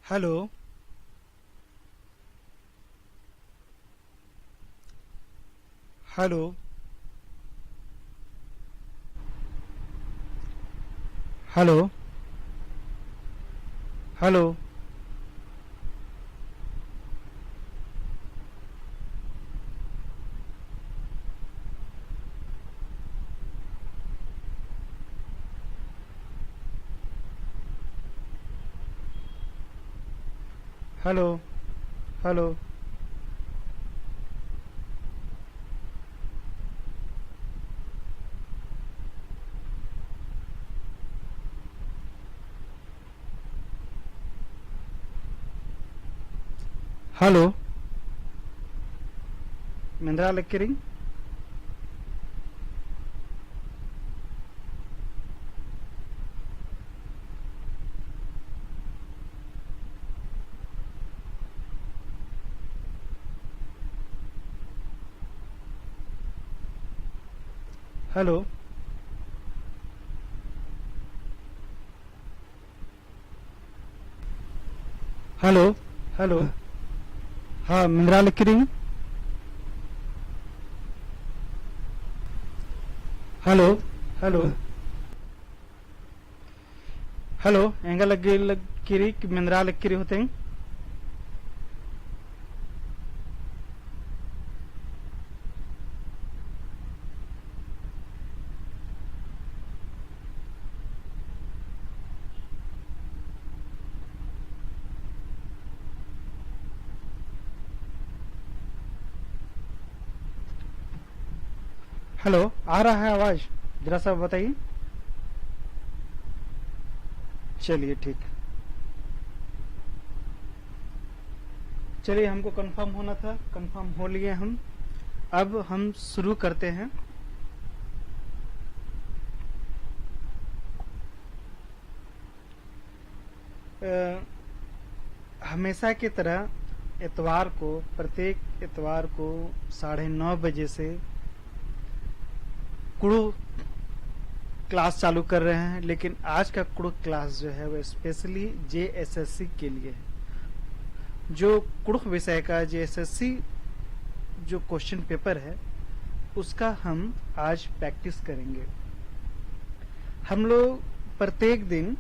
Hello. Hello. Hello. Hello. Hello. Hello. Hello. मिंद्रा लक्कीरिंग। Hello. Hello. Hello. हाँ, मिंद्रा लक्कीरिंग। हेलो। हेलो। हेलो, एंगा लक्कीरी मिंद्रा लक्कीरी होते हैं। हेलो, आ रहा है आवाज? जरा सा बताइए। चलिए ठीक है। चलिए, हमको कंफर्म होना था, कंफर्म हो लिए हम। अब हम शुरू करते हैं। हमेशा की तरह इतवार को, प्रत्येक इतवार को 9:30 बजे से कुड़ू क्लास चालू कर रहे हैं। लेकिन आज का कुड़ू क्लास जो है वो स्पेशली जेएसएससी के लिए है। जो कुड़ू विषय का जेएसएससी जो क्वेश्चन पेपर है उसका हम आज प्रैक्टिस करेंगे। हम लोग प्रत्येक दिन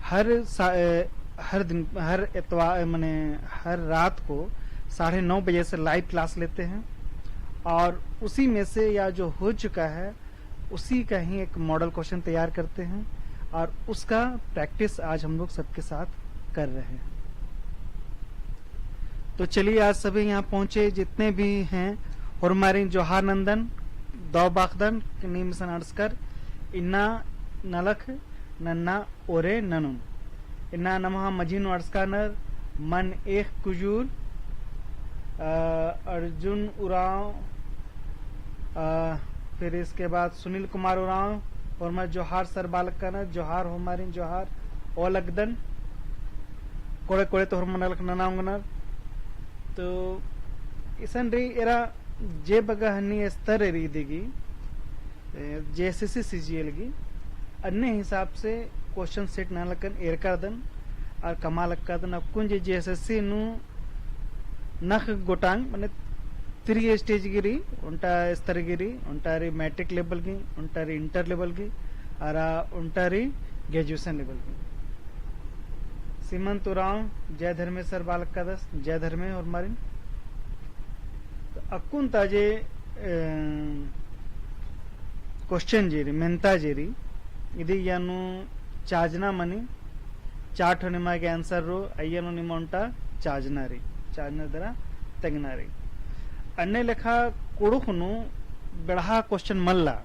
हर दिन, हर इतवार माने हर रात को 9:30 बजे से लाइव क्लास लेते हैं। और उसी में से या जो हो चुका है उसी का ही एक मॉडल क्वेश्चन तैयार करते हैं और उसका प्रैक्टिस आज हम लोग सबके साथ कर रहे हैं। तो चलिए, आज सभी यहाँ पहुंचे जितने भी हैं, हमारी जोहार नंदन दौ बाखदन नीमसन अड़सकर इन्ना नलख नन्ना ओरे ननुन इन्ना नमः मजीन अड़सकानर मन एक कुजूर अर्जुन उराव, फिर इसके बाद सुनील कुमार उराव और मैं जोहार सर बालक जोहार हमारी जोहार ओलगदन कोड़े कोड़े तो हरमनलक ननांगनर। तो इसन री एरा जे बगा हन्नी स्तर री देगी जेएसएससी सीजीएल की अन्य हिसाब से क्वेश्चन सेट ना लकन एरकादन और कमाल अक्कादन अक्कुन जे जेएसएससी नु नख गोटांग माने 3 स्टेज गिरी उनटा स्तर गिरी उनटारी मैट्रिक लेवल की उनटारी इंटर लेवल की और उनटारी ग्रेजुएशन लेवल की। सीमंत उराव जय धर्मेश्वर बालक का दस जय धर्मे और मारिन। तो अक्कुन ताजे क्वेश्चन जेरी मेंता जेरी इदी यानु चाजना मनी चाट निमा के आंसर रो अय्यनु निमोंटा चाजनारी चाजना दरा तेगनारी अन्य लेखा कुड़ुखनु बेढ़ा क्वेश्चन मल्ला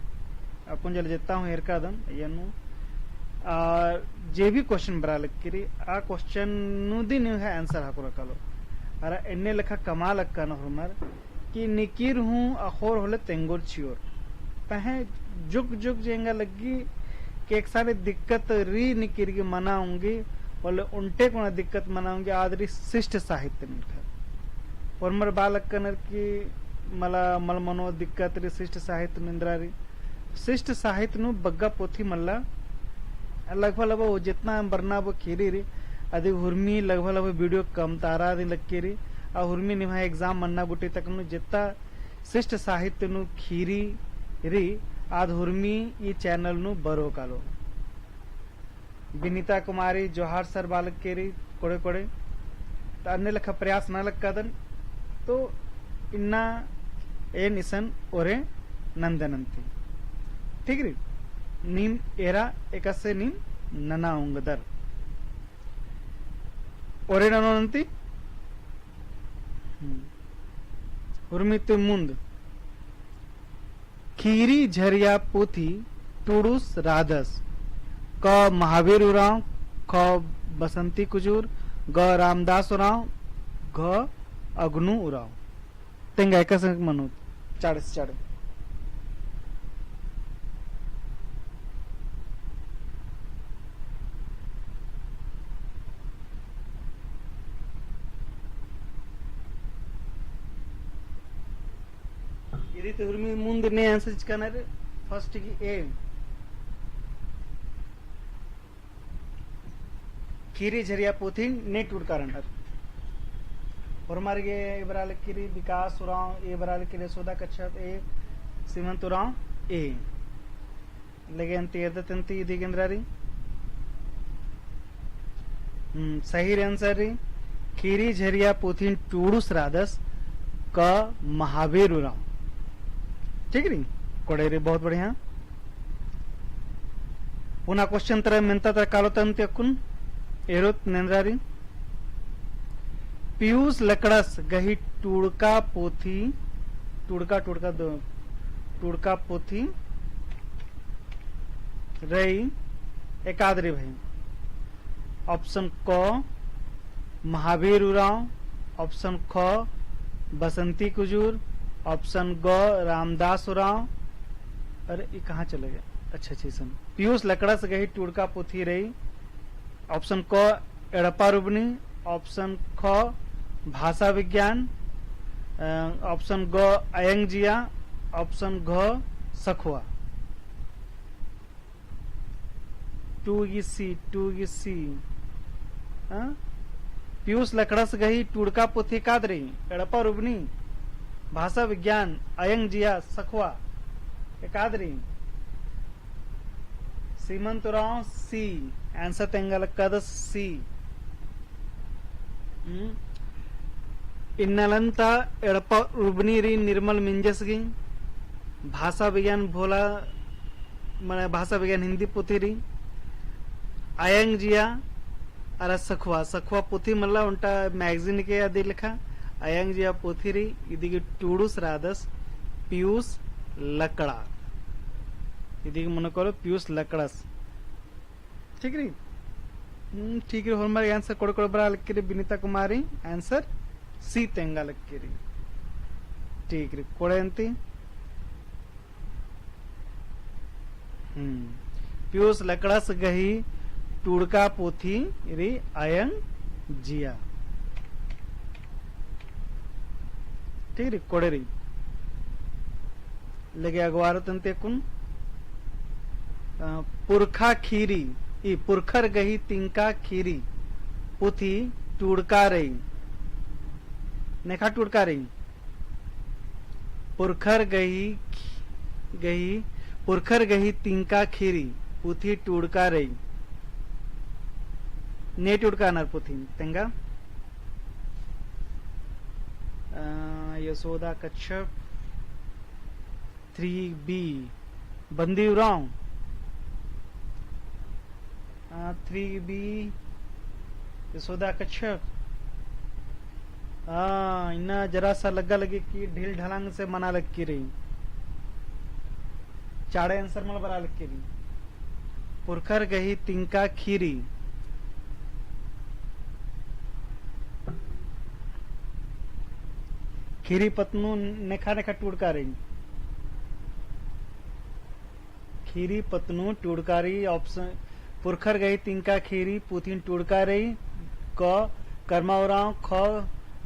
अपुन जल जेता हूँ एरकादम अय्यनु जे भी क्वेश्चन बरा लक्कीरी आ क्वेश्चन नु दिन है आंसर हाको रकालो अरा अन्य लेखा कमाल अक्का न हमर कि निकीर हूँ अखोर होले तेंगुर छियोर पहे जुग जुग जेंगा लगी कि एक सारे दिक्कत री निकीर की मनाऊंगी बोले उनटे को दिक्कत मनाऊंगी आदरी शिष्ट साहित्य मिलकर और मर बालक कनर की मला मल मनो दिक्कत री शिष्ट साहित्य निंद्रारी शिष्ट साहित्य नु बग्गा पोथी मल्ला लगभग लगभग जितना बरना वो खीरी री अदि हुर्मी लगभग लगभग वीडियो कम तारा दिन लक्केरी आ हुर्मी निभा एग्जाम मन्ना गुटी तक जितना शिष्ट साहित्य नु खीरी री आद हुर्मी ई चैनल नु बरो कालो विनीता कुमारी जोहार सर बालक केरी कोड़े कोड़े तो अन्य लख प्रयास न लक्कादन तो इन्ना ए निसन ओरे नंदनंती ठीक री नीम एरा एकसे नीम नना उंगदर ओरे ननोनंती उर्मित मुंद खीरी झरिया पोथी टूडूस राधस क महावीर उराव ख बसंती कुजूर ग रामदास उराव घ अग्नु उराव तेंगा एकस मनु चाड़स चाड़ हुर्मी मुंद ने आंसर करना फर्स्ट की ए खीरी झरिया पोथी ने टूटकार और मार्गे इबराल किरी विकास उराव ए बराल किरी सोदा कच्छप ए सीमंत उराव ए लगे अंती दिगेंद्रारी सही आंसर री खीरी झरिया पोथी टूडूस राधस क महावीर उराव ठीक री कोड़े रे बहुत बढ़िया पुनः क्वेश्चन तरह मेंता तर कालो तंत यकुन एरोत नेंद्रारी पीयूष लकड़स गही टूड़का पोथी टूड़का पोथी रही एकादरी भाई ऑप्शन क महावीर उराव ऑप्शन ख बसंती कुजूर ऑप्शन ग रामदास उराव अरे ये कहाँ चले गए अच्छा सुन पीयूष लकड़ा से गही टूड़का पोथी रही ऑप्शन क एड़पा रुबनी ऑप्शन ख भाषा विज्ञान ऑप्शन ग अयंगजिया ऑप्शन घ सखुआ टू सी पीयूष लकड़ा से गही टूड़का पोथी काद रही एड़पा रुबनी भाषा विज्ञान अयंगजिया सखुआ एकादरी सीमंत राव सी आंसर तेंगल कद सी इन्नलंता एड़प रुबनी री निर्मल मिंजसगी भाषा विज्ञान भोला माने भाषा विज्ञान हिंदी पोथी री अयंगजिया अरे सखुआ पोथी मल्ला उनटा मैगजीन के आदि लिखा अयंगजिया पोथी री इदिगे टूडूस राधस पीयूष लकड़ा इदिगे मन करो पीयूष लकड़स ठीक री ठीक री हमारे आंसर कोड़ कोड़ बरा लिख के विनीता कुमारी आंसर सी तेंगा लिख के री ठीक री कोड़े अंती पीयूष लकड़स गही टूड़का पोथी री अयंगजिया ठीक री कोड़े री लगे अगवार तंते कुन पुरखा खीरी ई पुरखर गही तिंका खीरी पुथी टूड़का रही नेखा टूड़का रही पुरखर गही तिंका खीरी पुथी टूड़का रही ने टूड़का नर पुथी तेंगा यशोदा कच्छप 3B बंदी उराव 3B यशोदा कच्छप इन्ना जरा सा लगा लगे कि ढील ढलांग से मना लग की रही चाड़े आंसर मल बरा लग की रही पुरखर गही तिंका खीरी खीरी पत्नू नेखा नेखा टूड़का रही खीरी पत्नू टूड़कारी ऑप्शन पुरखर गई तिंका खीरी पुथिन टूड़का रही क कर्मा उराव ख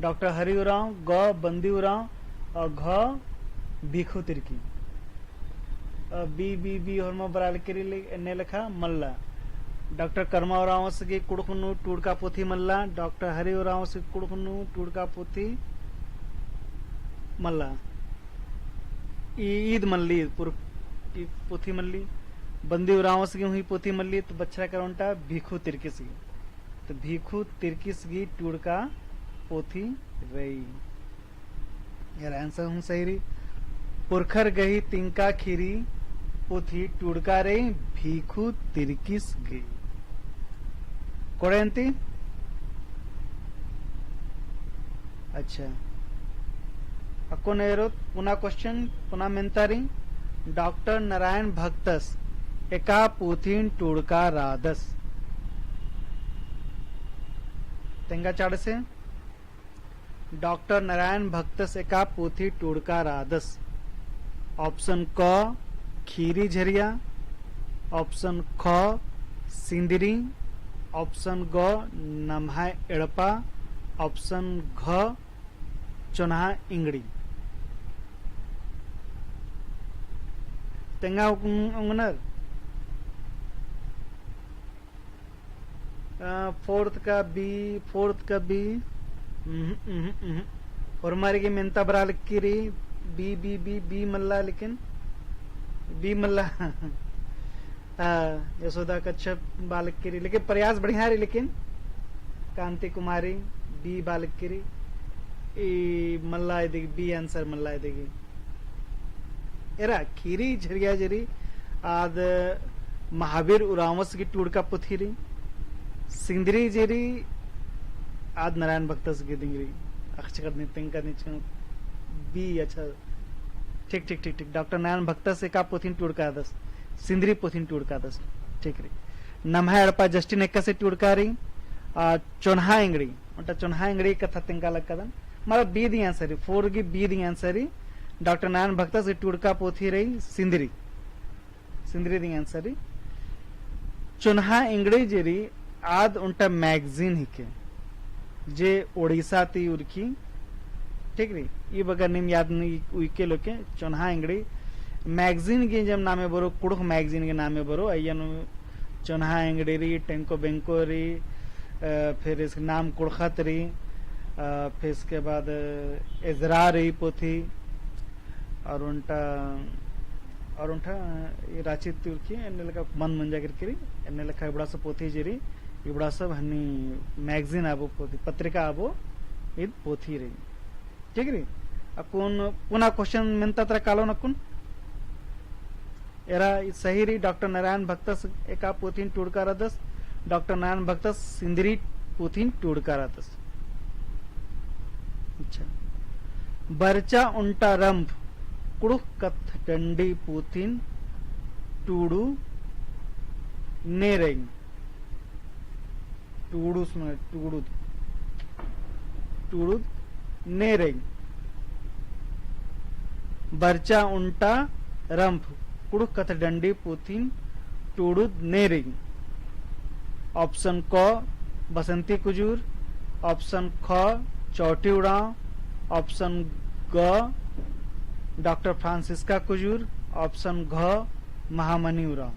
डॉक्टर हरि उराव ग बंदी उराव और घ भिखु तिरकी बी और बराल के ने लिखा मल्ला डॉक्टर कर्मावरावसगी कुड़कुनु टूड़का पोथी मल्ला डॉक्टर हरिवरावसगी कुड़कुनु टूड़का पोथी मल्ला ईद मल्ली पोथी मल्ली बंदी उरावसगी हुई पोथी मल्ली तो बच्चा करोंटा भीखू तिरकिसगी तो भीखू तिरकिसगी टूड़का पोथी रही यार आंसर हूं सही रही पुरखर गई तिंका खीरी पोथी टूड़का रही भीखू तिरकिस गई कोड़ेंती अच्छा अको नेरो पुनः क्वेश्चन पुनः मेंतारी डॉक्टर नारायण भक्तस एका पोथीन टूड़का रादस तेंगा चाड़ से डॉक्टर नारायण भक्तस एका पोथी टूड़का रादस ऑप्शन क खीरी झरिया ऑप्शन ख सिंदरी ऑप्शन ग नम्हा एड़पा ऑप्शन घ चोन्हा इंगड़ी तेंगा उंगनर फोर्थ का बी और हमारे की मेंता बरा लिखी रही बी बी बी बी मल्ला लेकिन बी मल्ला यशोदा कच्छप बालक की रही लेकिन प्रयास बढ़िया रही लेकिन कांति कुमारी बी बालक की रही मल्ला देगी बी आंसर मल्ला देगी एरा खीरी झरिया जरी आद महावीर उरावस की टूड़का पुथी रही सिंदरी जेरी आद नारायण भक्तस की दिंगरी अक्षर नितिंका निचन बी अच्छा ठीक ठीक ठीक ठीक डॉक्टर नारायण भक्तस एका पोथीन टूड़का दस सिंदरी पोथीन टूड़का दस ठीक रही नम्हा एड़पा जस्टिन एक्का से टूड़का रही चोन्हा इंगड़ी उल्टा चोन्हा इंगड़ी कथा तिंका लग कदम मारा बी दी आंसर 4 की बी दी आंसर डॉक्टर नारायण भक्तस की टूड़का पोथी रही सिंदरी सिंदरी दी आंसर चोन्हा इंगड़ी जेरी आद उनटा मैगजीन हिके जे ओडिशा ती उर्की ठीक री ये बगर निम याद नहीं उइके लोके चोन्हा इंगड़ी मैगजीन के जब नामे बरो कुड़ुख मैगजीन के नामे बरो अयन चोन्हा इंगड़ी री टेंको बेंको री फिर इसके नाम कुड़खत री फिर इसके बाद इजरा री पोथी और उनटा ये रांची तुर्की एने लगा मन मंजा करके एने लखा बड़ा सा पोथी जेरी ये बड़ा सब हनी मैगजीन आबो पोथी पत्रिका आबो ईद पोथी रही ठीक रही अकुन पुनः क्वेश्चन मिनता तरह कालो नकुन एरा सही रही डॉक्टर नारायण भक्तस एका पोथीन टूड़का रदस डॉक्टर नारायण भक्तस सिंदरी पोथीन टूड़का रदस अच्छा बरचा उल्टा रंभ कुड़ुख कथ डंडी पोथीन टूडू नेरेंग टूडू सुना टूडू नेरेंग बरचा उल्टा रंभ कुड़ुख कथ डंडी पोथीन टूडू नेरेंग ऑप्शन क बसंती कुजूर ऑप्शन ख चौटी उड़ाव ऑप्शन ग डॉक्टर फ्रांसिस्का कुजूर ऑप्शन घ महामनी उराव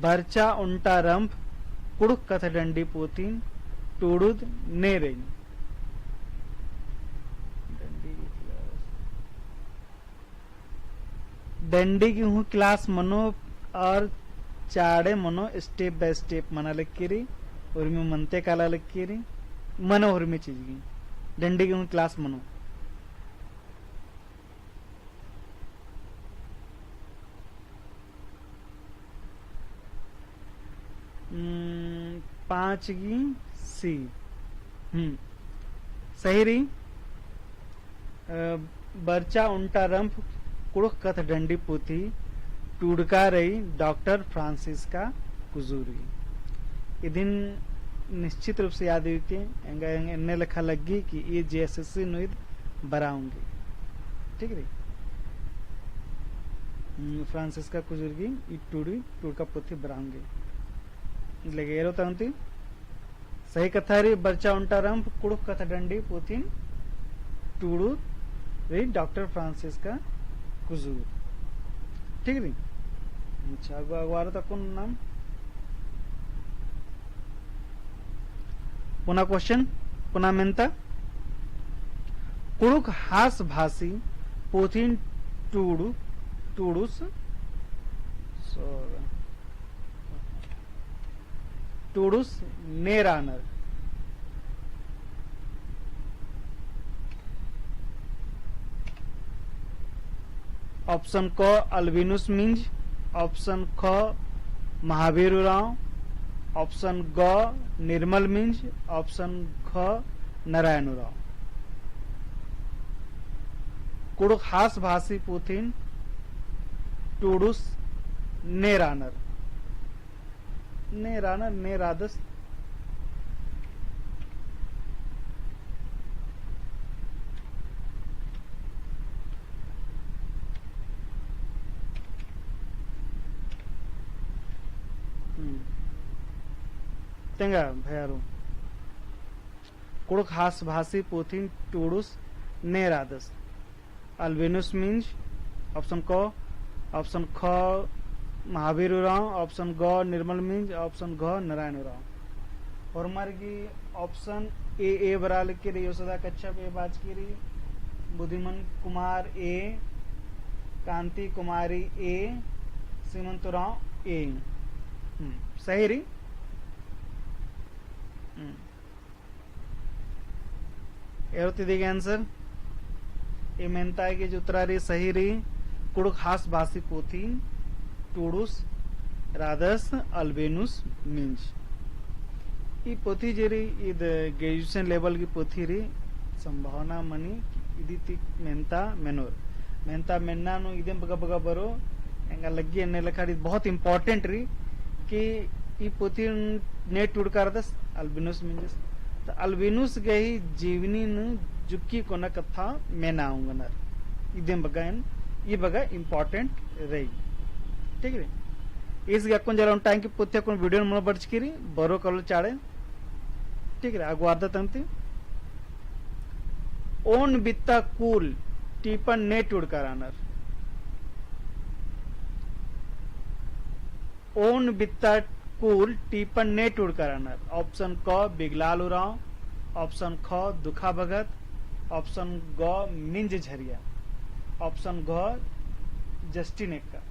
बरचा उल्टा रंभ कुड़ुख कथ डंडी पोथीन टूडुद नेरेंग डंडी की हूँ क्लास मनो और चाड़े मनो स्टेप बाय स्टेप मना लिखी रही और में मनते काला लिखी रही मनो और में चीज की डंडी की हूँ क्लास मनो पांच की सी सही रही बरचा उल्टा रंभ कुड़ुख कथ डंडी पोथी टूड़का रही डॉक्टर फ्रांसिस्का कुजूरी दिन निश्चित रूप से याद हुई कि इन्हें लिखा लगी कि ये जेएसएससी नुद बराऊंगी ठीक रही फ्रांसिस्का कुजूरी टूड़का पोथी बराऊंगी लगे एरो तंती सही कथा री बरचा उल्टा रंभ कुड़ुख कथा डंडी पोथीन टूडू री डॉक्टर फ्रांसिस्का कुजूर ठीक री अच्छा अगवार तक नाम पुनः क्वेश्चन पुनः मेनता कुड़ुक हास भाषी पोथिन टूडू टूडूस टूडूस नेरानर ऑप्शन क अल्बिनुस मिंज, ऑप्शन ख महावीर उरांव, ऑप्शन ग निर्मल मिंज, ऑप्शन ख नारायण उरांव। कुड़ुक हास भाषी पुथिन टूडूस नेरानर नेरानर नेरादस तेंगा भैयारो कुड़ुक हास भाषी पुथिन टूडूस नेरादस अल्बिनुस मिंज ऑप्शन क, ऑप्शन ख महावीर उरांव, ऑप्शन ग निर्मल मिंज, ऑप्शन घ नारायण उरांव। और हमारे की ऑप्शन ए बरा लिख के रही योसदा कच्छप ए बाज की रही बुद्धिमन कुमार ए, कांति कुमारी ए, सीमंत उरांव ए। सही रही। एवती देगी आंसर ये मेनता है कि जो उत्तरा रही सही रही कुड़ुक हास भाषी पोथी टूडूस राधस अल्बेनुस मिंज। ये पोथी जे रही इद ग्रेजुएशन लेवल की पोथी रही संभावना मनी इदी मेनता मेनोर मेनता मेन्ना नु इदे बगा बगा बरो ಎಂಗ ಲಗ್ಗಿ ಎಣ್ಣೆ ಲೆಕ್ಕಾಡಿ बहुत इंपॉर्टेंट रही कि ಈ पोथी ने टुड़कार दस अल्बिनुस मिंजस तो अल्बिनुस गई जीवनी नु जुक्की कोना कथा मैं ना आऊंगा नर इदे बगा ये बगा इंपॉर्टेंट रही ठीक है इस गक्कों जरा टाइम की पोथी को वीडियो मन बर्चकिरी बरो कल चाड़े ठीक है आगु आर्दा तंती ओन बित्ता कूल टीपन ने टुड़कार आनर ओन बित्ता कूल टीपन ने टुड़कार आनर ऑप्शन क बिगलाल उरांव ऑप्शन ख दुखा भगत ऑप्शन ग मिंज झरिया ऑप्शन घ जस्टिन एक्का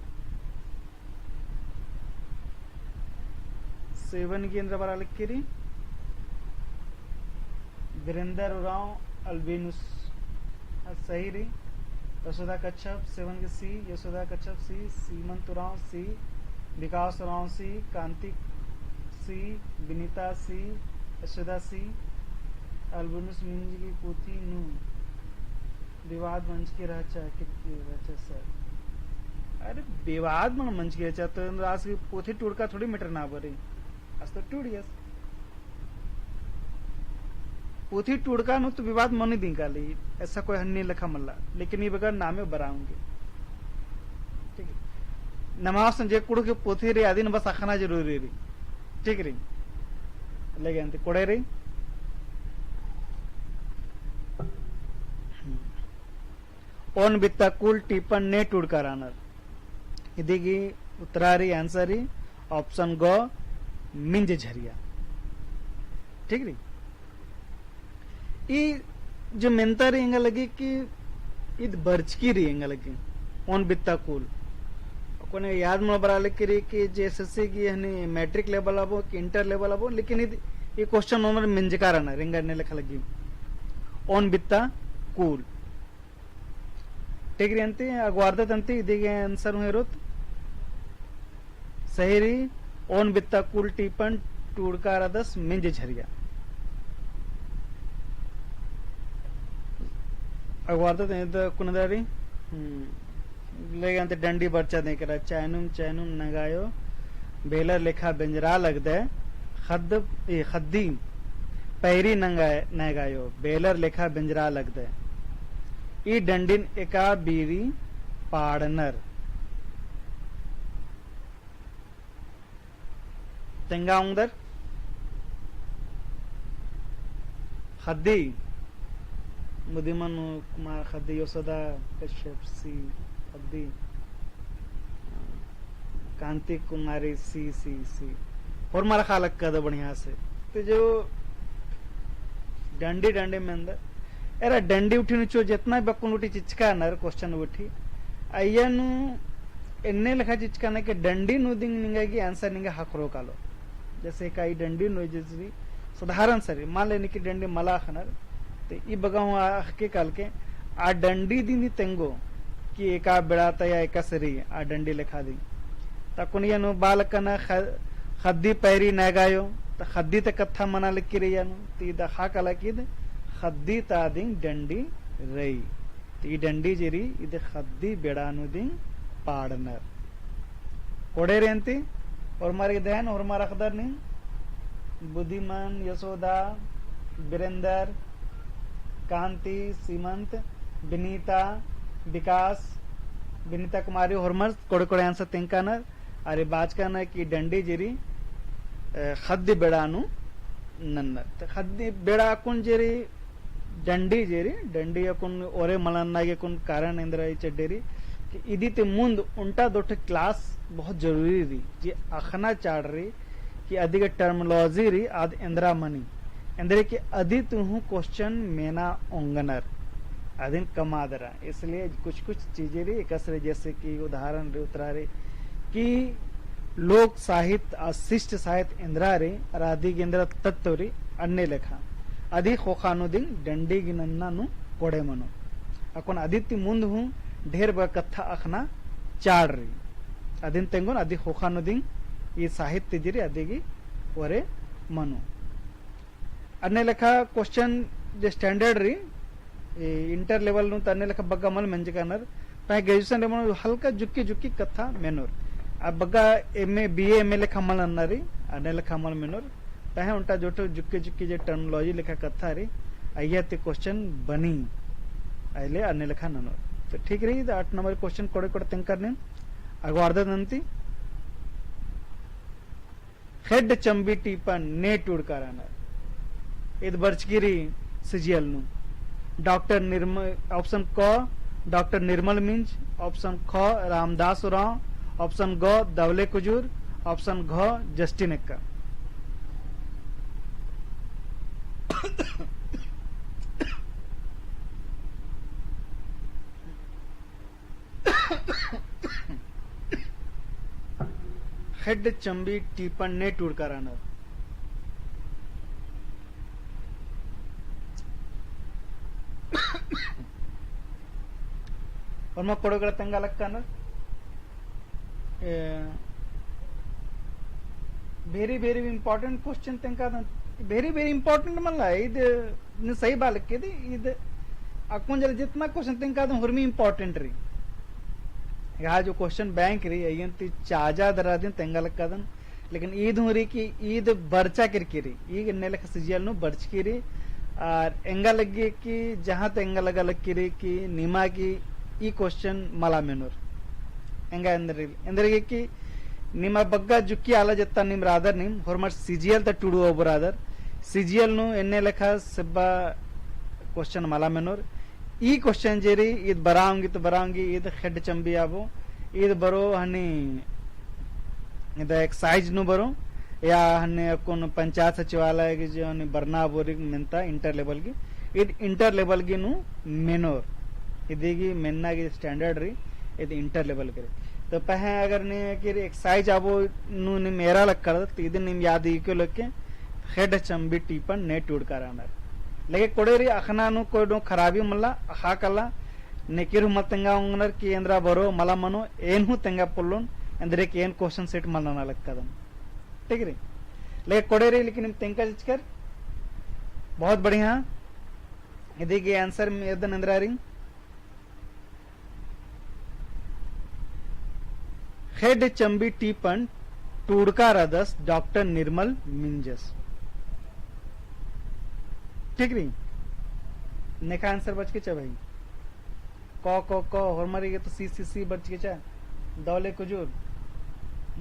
सेवन केंद्र बरा लिखिरी वीरेंद्र उरांव अल्बिनुस सही रही यशोदा कच्छप सेवन के सी यशोदा कच्छप सी सीमंत उरांव सी विकास उरांव सी कांति सी विनीता सी यशोदा सी अल्बिनुस मिंज की पोथी नु विवाद मंच की रचा कितनी रचा सर अरे विवाद मन मंच की रचा तो रास की पोथी टूड़का थोड़ी मीटर ना बरी आज तो टूड़ियस पोथी टूड़का नु तो विवाद मन ही निकाली ऐसा कोई हन्नी लिखा मल्ला लेकिन ये बगैर नामे बराऊंगे ठीक है नमाज संजय कुड़ के पोथी रे आदि न बस आखना जरूरी रही ठीक रही ले गए कोड़े रही ओन बित्ता कुल टीपन ने टुड़कार आनर इदी उत्तरारी आंसर ही ऑप्शन ग मिंज झरिया ठीक रही ये जो मेनता रही इंगा लगी कि ईद बर्चकी रही इंगा लगी ओन बित्ता कुल कोने याद में बरा लिख रही कि जेएसएससी की हनी मैट्रिक लेवल आबो कि इंटर लेवल आबो लेकिन ये क्वेश्चन नंबर मिंजकार आना रिंगा ने लिखा लगी ओन बित्ता कुल ठीक रही अगवार्दा तंती इदी आंसर हुए रोत सही रही ओन बित्ता कुल टीपन टूड़कार दस मिंज झरिया अगवार्दा कुनदारी ले गए डंडी बर्चा दे कर चैनुम चैनुम नगायो बेलर लेखा बेंजरा लग दे खद खद्दी पैरी नगायो बेलर लेखा बेंजरा लग दे ई डंडिन एका बीरी पाड़नर तेंगा उंदर खद्दी मुदिमन कुमार खद्दी योसदा कश्यप सी खद्दी कांति कुमारी सी सी सी और मारा खालक कद बढ़िया से तो जो डंडी डंडी में अंदर एरा डंडी उठी नुचो जितना बकुन उठी चिचका नर क्वेश्चन उठी अय्यनु एन्ने लिखा चिचका के डंडी नु दिंग निंगागी आंसर निंगा हकरो कालो जैसे काई डंडी नु जैसे साधारण सरी मान लेने की डंडी मला खनर तो ई बगाऊ हके काल के आ डंडी दी तेंगो कि एका बेड़ाता या एका सरी आ डंडी लिखा दी तकुनियनु बालकना खद्दी पैरी नगायो तो खद्दी ते कथा मना लिखी रही ती द हा कला की खद्दी तादिंग डंडी रही ती डंडी जिरी इद खद्दी बेड़ानु दिंग पाड़नर कोड़े रेंती और मारे दहन और मारा खदर नहीं बुद्धिमान यशोदा बीरेंदर कांति सीमंत विनीता विकास विनीता कुमारी होरमर कोड़े कोड़े आंसर तिंका नर अरे बाज का न कि डंडी जिरी खद्दी बेड़ानु नन्नर तो खद्दी बेड़ा कुन जिरी डंडी जेरी डंडी कुन ओरे मलन्ना के कुन कारण इंद्र चड्डेरी कि इदी ते मुंद उल्टा दोठे क्लास बहुत जरूरी री जे अखना चाड़ रही कि अधिक टर्मिनोलॉजी री आद इंद्रा मनी इंद्रे के अधि तुहु क्वेश्चन मेना ओंगनर अदिन कमादरा इसलिए कुछ कुछ चीजें री एकसरे जैसे कि उदाहरण रे उतरा रे कि लोक साहित्य शिष्ट साहित्य इंद्रा रे राधि इंद्र तत्व रे अन्य लेखा अधि खोखानुदिंग डंडी गिनन्ना कोड़े मनो अकोन आदित्य मुंद हूँ ढेर ब कथा अखना चाड़ रही अदिन तेंगुन अधि खोखानुदिंग ये साहित्य जिरी अधिगी ओरे मनो अन्य लेखा क्वेश्चन जो स्टैंडर्ड री इंटर लेवल नु तन्ने लेखा बग्गा मल मंज कानर पह ग्रेजुएशन रेमो हल्का जुक्की जुक्की कथा मेनोर अब बग्गा एमए बीए एमए लेखा मल अन्नारी अन्य लेखा मल मेनोर पह उल्टा जोटो जुक्की जुक्की जे टर्मिनोलॉजी लेखा कथा री अय्या ते क्वेश्चन बनी आइले अन्य लेखा ननो तो ठीक रही 8 नंबर क्वेश्चन कोड़े कोड़े तिंक करने अगो अर्ध नंती हेड चंबी टीपन ने टूड़ कराना इद बर्चगिरी सिजियल नु डॉक्टर निर्मल ऑप्शन क डॉक्टर निर्मल मिंज ऑप्शन ख रामदास उरांव ऑप्शन ग दवले कुजूर ऑप्शन घ जस्टिन एक्का हेड चंबी टीपन ने टूड़ कराना और मैं कोड़े तंगा लगता ना very very important question तंका very very important मल्ला इद सही बालक के इद अकुन जल जितना क्वेश्चन तंका हुरमी इंपॉर्टेंट रही यहाँ जो क्वेश्चन बैंक रही अयंती चाजा दरा दिन तेंगा लक्कादन लेकिन ईद हुरी की ईद बर्चा किरकिरी ईग ने लख सिजियल नु बर्च किरी और एंगा लगे कि जहां तो एंगा लगा लग किरी कि निमा की ई क्वेश्चन मला मेनूर एंगा अंदर की निमा बग्गा जुक्की आला जत्ता निम रादर निम होरमर सिजियल ता टुडू ओ ब्रादर सिजियल नु एन्ने लेखा सबा क्वेश्चन मला मेनूर ई क्वेश्चन जेरी ईद बराऊंगी ईद हेड चंबी आबो ईद बरो हनी इद एक्साइज नु बरो या हने कोन पंचायत सचिवालय की जो बरना बोरी मिनता इंटर लेवल की ईद इंटर लेवल की नु मेनोर इदेगी मेन्ना की स्टैंडर्ड री ईद इंटर लेवल करे तो पहे अगर ने कि एक्साइज आबो नु नि मेरा लग कर तो ईद निम याद ई के लग के हेड चंबी टीपन ने टूड कराना लेके कोडेरी अखना नु कोडो खराबी मल्ला हा कला नेकिरु मतंगा उंगनर की एंद्रा बरो मला मनो एन हु तेंगा पुल्लोन एंद्रे के एन क्वेश्चन सेट मलना लक्कदम ठीक रे लेके कोडेरी लेकिन तेंका जिचकर बहुत बढ़िया यदि के आंसर में यदन एंद्रा रिंग हेड चंबी टीपन टूडका रदस डॉक्टर निर्मल मिंजस ठीक रही नेका आंसर बच के चा भाई क और मरी तो सी बच के चा दौले कुजूर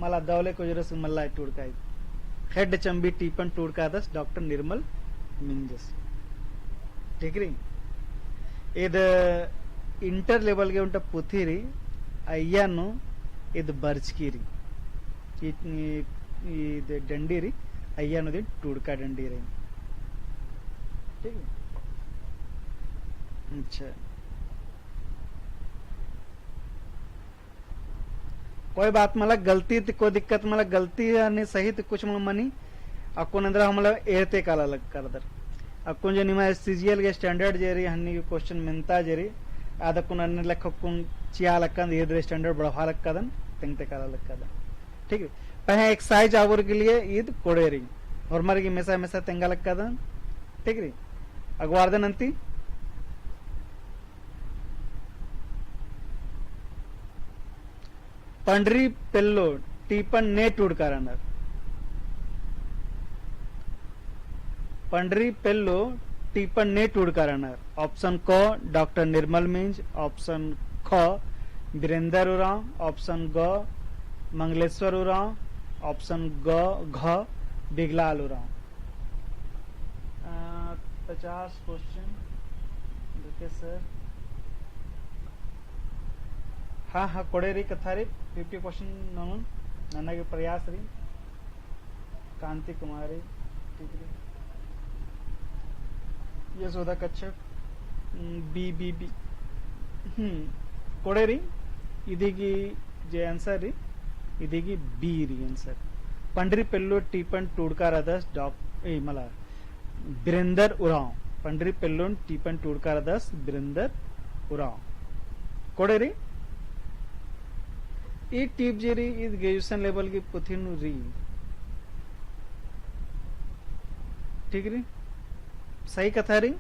मला दौले कुजूर से मल्ला टूड़का हेड चंबी टीपन टूड़का दस डॉक्टर निर्मल मिंजस ठीक रही इद इंटर लेवल के उनटा पुथी री अय्यानु इद बर्च की री ಇದು ದಂಡಿ ರೀ, ಅಯ್ಯ ಅನ್ನೋದು ಟುಡ್ಕಾ ದಂಡಿ ರೀ. ठीक है. अच्छा, कोई बात मला गलती कोई दिक्कत मला गलती आणि सही कुछ मनी अक्को नंतर आम्हाला येते काला लग करदर अक्को जे निमा सीजीएल ಗೆ standard Jerry honey question ಮೆಂತಾ Jerry ಅದಕ್ಕೂ ನನ್ನ ಲೆಕ್ಕಕ್ಕೂ ಚಿಯಾ ಲಕ್ಕಂದ ಏದ್ರೆ ಸ್ಟ್ಯಾಂಡर्ड बढ़ा लक्कदन तेंगते काला लक्कदन. ठीक है. पहे एक साइज आवर के लिए ईद कोड़ेरी और मरगी मेसा मेसा तेंगा लक्कदन. ठीक री अगवार्दन अंती पंडरी पेल्लो टीपन ने टूडकारनर पंडरी पेल्लो टीपन ने टूडकारनर. ऑप्शन क डॉक्टर निर्मल मिंज, ऑप्शन ख वीरेंद्र उरांव, ऑप्शन ग मंगलेश्वर उरांव, ऑप्शन घ बिगलाल उरांव. 50 क्वेश्चन देखिए सर. हाँ हाँ कोड़े रही कथा रही 50 क्वेश्चन नमन नाना के प्रयास रही कांति कुमारी. ठीक है. यशोदा कच्छप बी बी बी कोड़े रही इदिगी जे आंसर रही इदिगी बी रही आंसर. पंडरी पेल्लो टीपन टूडकार अदस डॉक मला वीरेंद्र उरांव पंडरी पेल्लोन टीपन टूडकार अदस वीरेंद्र उरांव कोड़े रही ಈ ಟಿಪ್ ಜೇರಿ ಇದು ಗ್ರೇಜುಯೇಷನ್ ಲೆವೆಲ್ ಗೆ ಪುಥಿನು ರೀ. ठीक री सही कथा री.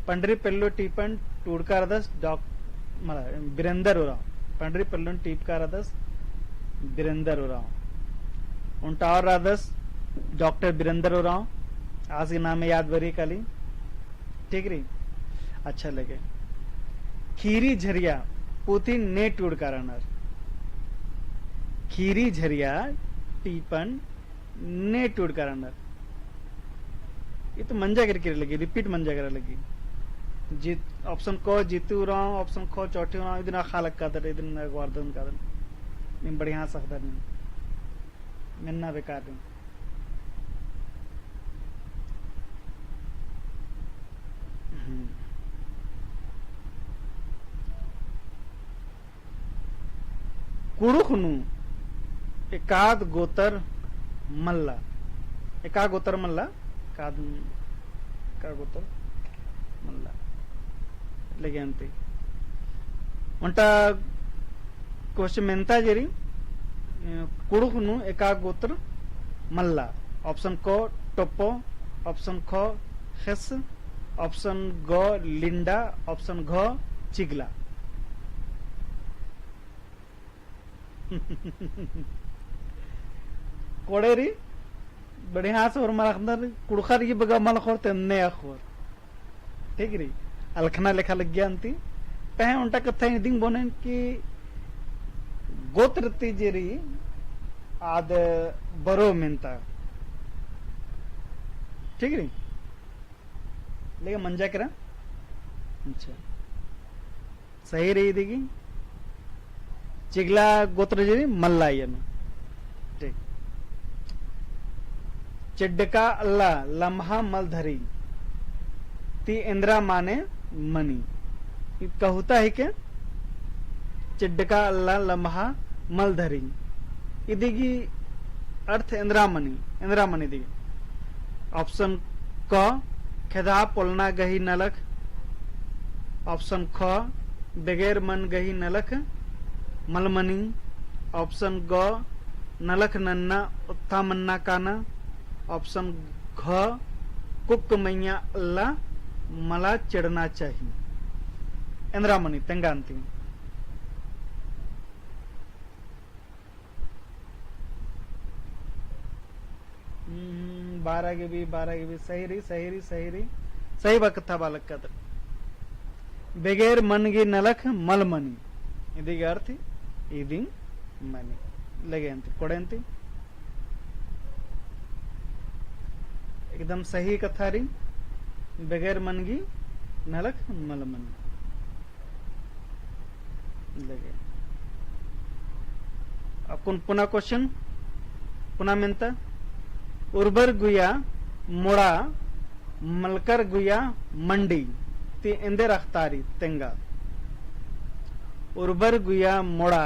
पंडरी पेल्लो टीपन टूडकार दस डॉक मला वीरेंद्र उरांव पंडरी पेल्लो टीपकार दस वीरेंद्र उरांव उनटा और रादस डॉक्टर वीरेंद्र उरांव आज के नाम याद बरी काली. ठीक री अच्छा लगे. खीरी झरिया पुथी ने टूडकारनर खीरी झरिया टीपन ने टूडकारनर. ये तो मंजा करके लगी रिपीट मंजा कर लगी. जीत ऑप्शन को जीतू राव ऑप्शन खो चौथी राव इधर खालक का दर इधर वार्दन का दर मैं बढ़िया सकता नहीं मिलना बेकार नहीं. कुड़ुखनु एकाद गोतर मल्ला एका गोतर मल्ला का गोतर मल्ला लगे अंते उंटा क्वेश्चन मेंता जेरी कुड़ुखनु एका गोतर मल्ला. ऑप्शन को टोपो, ऑप्शन ख खेस, ऑप्शन ग लिंडा, ऑप्शन घ चिगला. कोड़ेरी बढ़िया से और मारा अंदर कुड़खर ये बगा माल खोर तेने अखोर. ठीक री अलखना लेखा लग गया अंती पहे उनटा कथा दिन बोने की गोत्रती जेरी आद बरो मिनता. ठीक री लेकिन मंजा करा. अच्छा सही रही देगी चिगला गोत्र जेरी मल्लायन. ठीक. चिड्डका अल्लाह लम्हा मलधरी ती इंद्रा माने मनी. कहता है के चिड्डका अल्लाह लम्हा मलधरी इदिगी अर्थ इंद्रामणि दी. ऑप्शन क खेदा पोलना गही नलक, ऑप्शन ख बगैर मन गही नलक मलमनी, ऑप्शन ग नलख नन्ना उत्था मन्ना काना, ऑप्शन घ कुक मैया अल्लाह मला चढ़ना चाहिए. इंद्रामणि तेंगांती. बारह के भी सही रही सही वक्त था बालक का दर. बगैर मन गी नलख मलमनी इदिगे अर्थ इदी मनी लगे अंत कोड़े अंत एकदम सही कथा री. बगैर मन गी नलख मलमनी लगे. अब पुनः क्वेश्चन पुन्हा म्हणता उर्बर गुया मोड़ा मलकर गुया मंडी ती इंदर अख्तारी तेंगा उर्बर गुया मोड़ा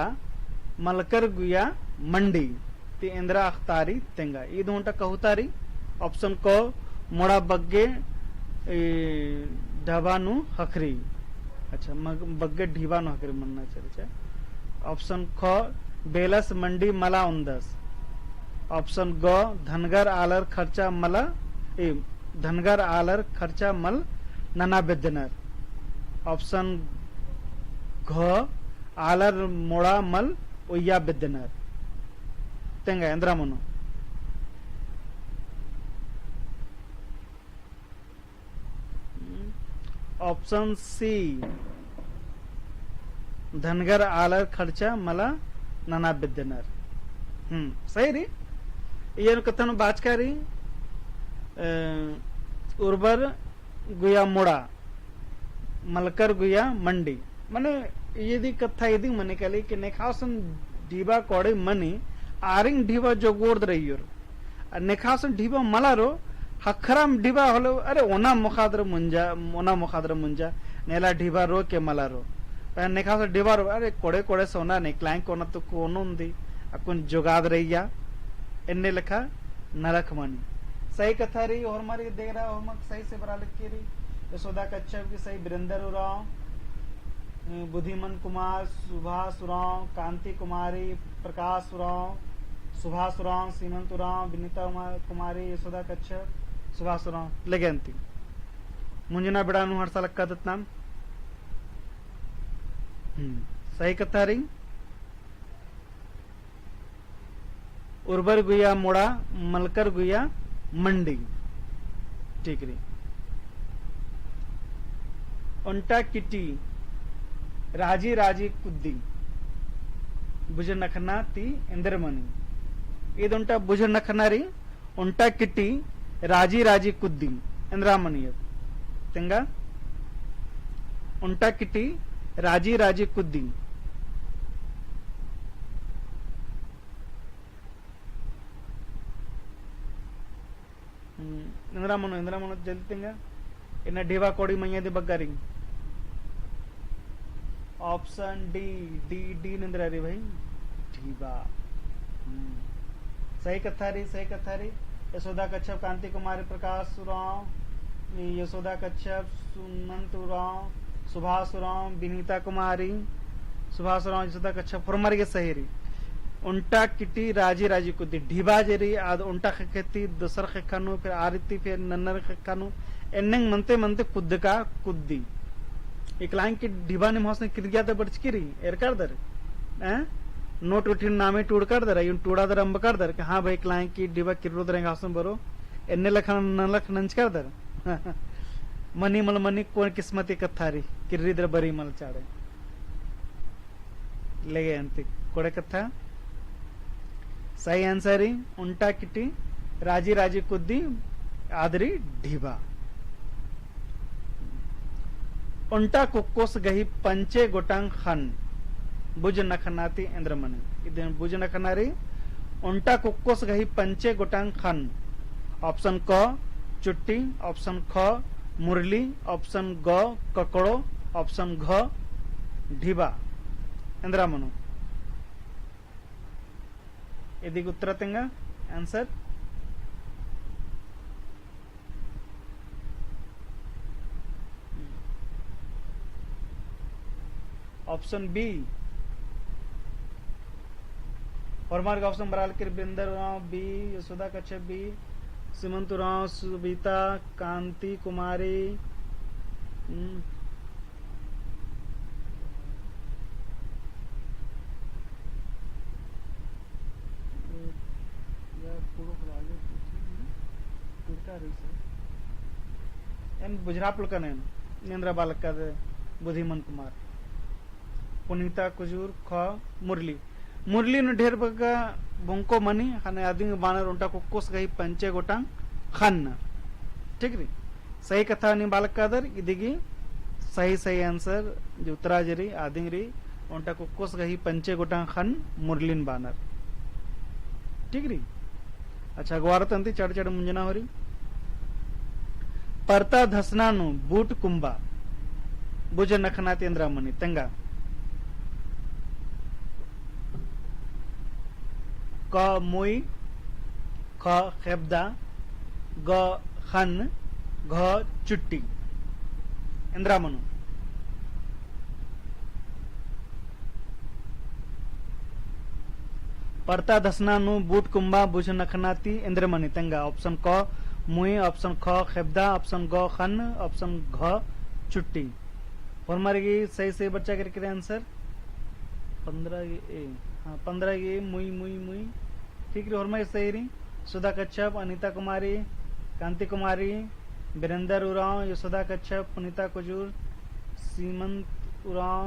मलकर गुया मंडी ती इंद्रा अख्तारी तेंगा ई दोनटा कहूतारी ऑप्शन क मोड़ा बग्गे ढबानु हखरी अच्छा बग्गे ढीबानु हखरी म्हणना चाहिए ऑप्शन ख बेलस मंडी मला उंदस ऑप्शन ग धनगर आलर खर्चा मला धनगर आलर खर्चा मल नना बेदनर ऑप्शन घ आलर मोड़ा मल उया बेदनर तेंगा इंद्रा मनो ऑप्शन सी धनगर आलर खर्चा मला नना बेदनर सही री ये कथन बाचकारी उर्बर गुया मोड़ा मलकर गुया मंडी माने यदि कथा यदि मने कली कि नेखासन ढीबा कोड़े मनी आरिंग ढीबा जो गोर्द रही और नेखासन ढीबा मलारो हखराम ढीबा होलो अरे ओना मुखादर मुंजा नेला ढीबा रो के मलारो नेखासन ढीबा रो अरे कोड़े कोड़े सोना ने क्लाइंक कोना तो कोनो उंदी अकुन जुगाद रहिया इन्ने लिखा नरक मनी सही कथा रही और हमारी देख रहा और सही से बरा लिख के रही यशोदा कच्छप की सही वीरेंद्र उराव बुद्धिमन कुमार सुभाष उराव कांति कुमारी प्रकाश उराव सुभाष उराव सीमंत उराव विनीता कुमारी यशोदा कच्छप सुभाष उराव लगे अंति मुंजना बिड़ानु हर साल का दत्नाम सही कथा रही उर्बर गुया मोड़ा मलकर गुया मंडी ठीक रही उंटा किटी राजी राजी कुद्दी भुज नखना ती इंद्रमणि ये उंटा भुज नखना री उंटा किटी राजी राजी कुद्दी इंद्रामणि तेंगा उंटा किटी राजी राजी कुद्दी इंद्रामणि जल्दी तेंगा इन ढीबा कोड़ी मैया दी बग्गारी ऑप्शन डी डी डी निंद्रा रे भाई ढीबा सही कथा री यशोदा कच्छप कांति कुमारी प्रकाश उराव यशोदा कच्छप सुमंत उराव सुभाष उराव विनीता कुमारी सुभाष उराव यशोदा कच्छप फुरमारी के सही री उंटा किटी राजी राजी कुद्दी ढीबा जेरी आद उंटा खेती दूसर खेखानु फिर आरिती फिर नन्नर खेखानु एन्नेंग मनते मनते कुद्द का कुद्दी एक लाइन की ढीबा ने मौसने किरगिया तो बड़चकिरी एर कर दर नोट उठी नामे टूड़ कर दर यूं टूड़ा दर अंब कर दर कि हाँ भाई लाइन की ढीबा किरो दरेंगे हासन बरो एन्ने लखन न लख नंच कर दर मनी मल मनी कोण किस्मती कथारी किर्री दर बरी मल चाड़े ले गए अंतिक कोड़े कथा सही आंसर ही उंटा किटी राजी राजी कुद्दी आदरी ढीबा उंटा कुक्कोस गही पंचे गोटांग खन भुज नखनाती इंद्रमणि इधर भुज नखनारी उंटा कुक्कोस गही पंचे गोटांग खन ऑप्शन क चुट्टी ऑप्शन ख मुरली ऑप्शन ग ककड़ो ऑप्शन घ ढीबा इंद्रामणु यदि उत्तर तेंगा आंसर ऑप्शन बी और मार्ग ऑप्शन बराल के बिंदर राव बी यशोदा कच्छप बी सीमंत राव सुबीता कांति कुमारी बुझरापुल नेन्द्र बालक का बुद्धिमन कुमार पुनीता कुजूर ख मुरली मुरली न ढेर बगा बुंको मनी हने आदमी बानर उंटा कुक्कोस गई पंचे गोटांग खन्न ठीक री सही कथा नि बालक का दर इदिगी सही सही आंसर जो उत्तरा जरी आदिंग री उंटा कुक्कोस गई पंचे गोटांग खन मुरलीन बानर ठीक री अच्छा ग्वारत अंति चढ़ चढ़ मुंजना हो रही परता धसनानु बूट कुंभा भुज नखना तेंद्रामणि तेंगा क मुई ख खेबदा ग खन घ चुट्टी इंद्रामनु परता धसनानु बूट कुंभा भुज नखनाती इंद्रमणि तेंगा ऑप्शन क मुई ऑप्शन ख खेबदा ऑप्शन ग खन ऑप्शन घ चुट्टी और मारेगी सही सही बच्चा करके आंसर 15 ये मुई मुई मुई ठीक रही और मैं सही रही सुधा कच्छप अनीता कुमारी कांति कुमारी वीरेंद्र उरांव यशोदा कच्छप पुनीता कुजूर सीमंत उरांव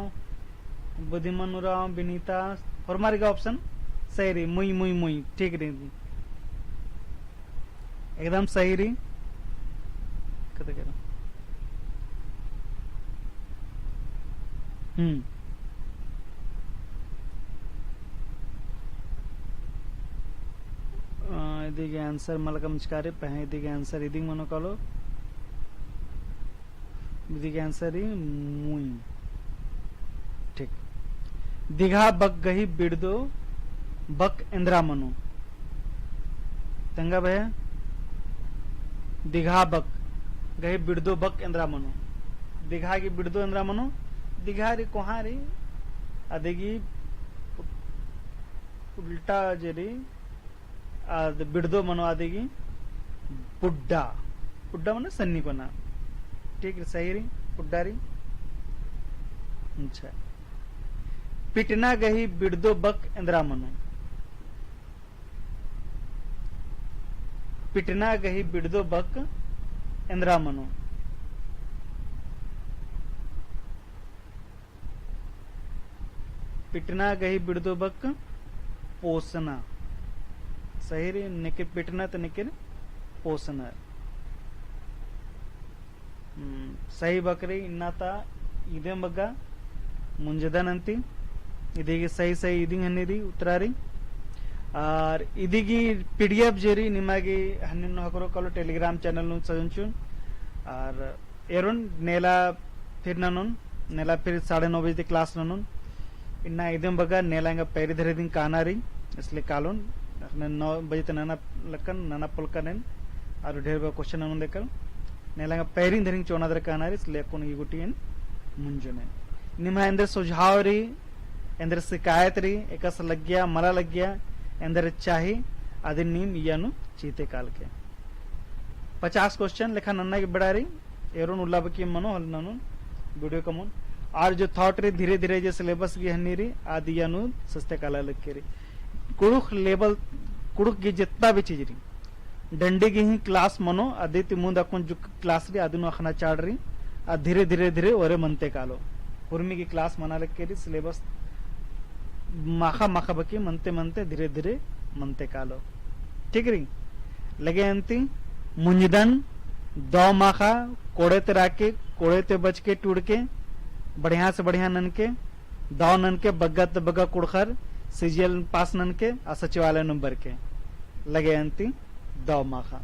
बुद्धिमन उरांव विनीता और मारेगा ऑप्शन सही रही मुई मुई मुई ठीक रही एकदम सही रही कते कह रहा ಇದೀಗ ಆನ್ಸರ್ ಮಲಕ ಮುಚ್ಕಾರಿ ಪಹ ಇದೀಗ ಆನ್ಸರ್ ಇದೀಗ ಮನೋ ಕಾಲೋ ಇದೀಗ ಆನ್ಸರ್ मुई ठीक दिघा बक गही बिड़दो बक इंद्रा मनु तंगा भैया दिघा बक गही बिड़दो बक इंद्रा मनु दिघा की बिड़दो इंद्रा मनु दिघारी कोहारी अदेगी उल्टा जरी बिड़दो मनो आदेगी पुड्डा पुड्डा मनो सन्नी को ना ठीक सही रही पुड्डारी अच्छा पिटना गही बिड़दो बक इंद्रा मनो पिटना गही बिड़दो बक इंद्रा मनो पिटना गही बिड़दो बक पोसना सही रे निकिर पिटना तो निकिर पोसना सही बकरी इन्नाता इदे मग्गा ಮುಂಜದನಂತಿ ಇದೀಗ ಸಹಿ ಸಹಿ ಇದಿಂಗ್ ಹನ್ನಿರಿ ಉತ್ತರಾರಿ ಆರ್ ಇದೀಗಿ ಪಿಡಿಎಫ್ ಜೇರಿ ನಿಮಗೆ ಹನ್ನಿನ್ನು ಹಾಕರೋ ಕಲು ಟೆಲಿಗ್ರಾಮ್ ಚಾನೆಲ್ ನು ಸಜಂಚುನ್ ಆರ್ एरुन नेला फिर ननुन नेला फिर 9:30 बजे क्लास ननुन इन्ना इदम बगा नेला इंगा पैरी धरे दिन कानारी इसलिए कालुन 9 बजे तक नाना लकन नाना पुलकनेन और ढेर बा क्वेश्चन ननुन देखल नेला इंगा पैरी धरिंग चोनादर कानारी इसलिए कोन ई गुटियन मुंजने निमा अंदर सुझाव री अंदर शिकायत री एकस लग गया मला लग गया अंदर चाही आदि नीम यानु चीते काल के 50 क्वेश्चन लिखा नन्ना की बड़ा रही एरोन उल्ला बकी मनो हल ननु वीडियो कमन और जो थॉट रे धीरे धीरे जो सिलेबस की हन्नी री आदि यानु सस्ते काला लग के री कुड़ुख लेवल कुड़ुख की जितना भी चीज री डंडी की ही क्लास मनो आदित्य मुंद अकुन जो क्लास री आदिनो अखना चाड़ रही आ धीरे धीरे धीरे ओरे मनते कालो उर्मी की क्लास मना लग के री सिलेबस माखा माखा बकी मनते मनते धीरे धीरे मनते कालो ठीक री लगे अंति मुंजदन दो माखा कोड़े ते राके कोड़े ते बच के टूट के बढ़िया से बढ़िया नन के दो नन के बग्गा ते बग्गा कुड़खर सीजीएल पास नन के आ सचिवालय नंबर के लगे अंति दो माखा